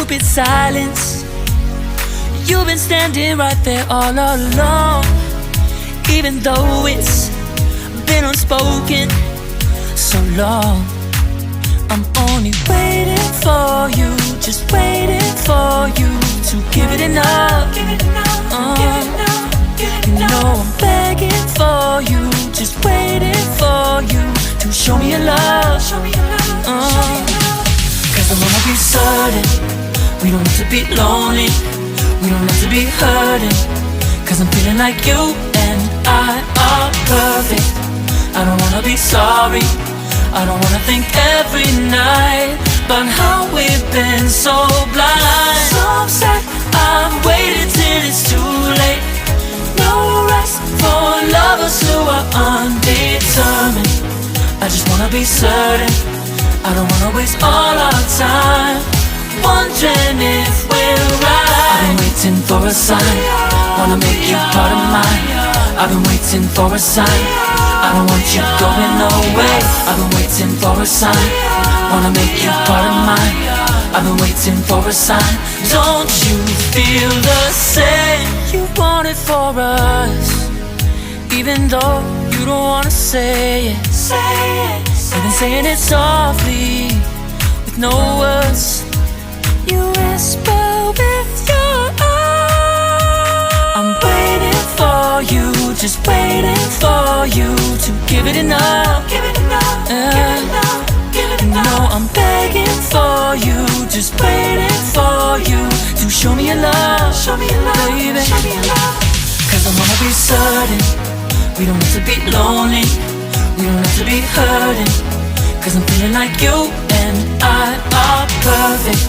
stupid silence. You've been standing right there all along, even though it's been unspoken so long. I'm only waiting for you, just waiting for you to give it enough. You know I'm begging for you, just waiting for you to show me your love. Cause I wanna be certain we don't have to be lonely, we don't have to be hurting. Cause I'm feeling like you and I are perfect. I don't wanna be sorry, I don't wanna think every night about how we've been so blind. So upset, I've waited till it's too late. No rest for lovers who are undetermined. I just wanna be certain, I don't wanna waste all our time wondering if we're right. I've been waiting for a sign, wanna make you part of mine. I've been waiting for a sign, I don't want you going away. I've been waiting for a sign, wanna make you part of mine. I've been waiting for a sign. Don't you feel the same? You want it for us, even though you don't wanna say it. You've been saying it softly, with no words. You whisper with your eyes. I'm waiting for you, just waiting for you to give it enough. No, I'm begging for you, just waiting for you to show me your love, baby. Cause I wanna be certain we don't have to be lonely, we don't have to be hurting. Cause I'm feeling like you and I are perfect.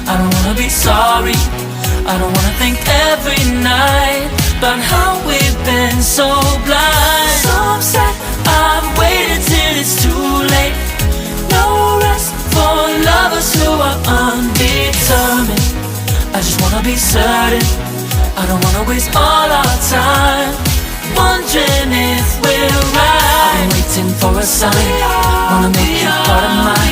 I don't wanna be sorry, I don't wanna think every night about how we've been so blind. So upset, I've waited till it's too late. No rest for lovers who are undetermined. I just wanna be certain, I don't wanna waste all our time wondering if we're right. I've been waiting for a sign, wanna make you part of mine.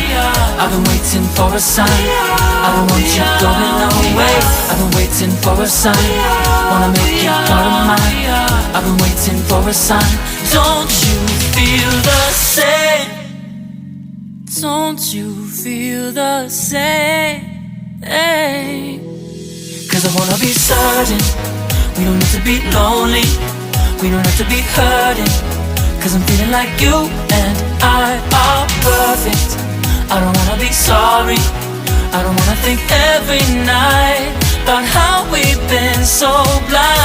I've been waiting for a sign, I don't want you going away. I've been waiting for a sign, wanna make you part of mine. I've been waiting for a sign. Don't you feel the same? Don't you feel the same? Cause I wanna be certain we don't have to be lonely, we don't have to be hurting. Cause I'm feeling like you and I are perfect. I don't wanna be sorry, I don't wanna think every night about how we've been so blind.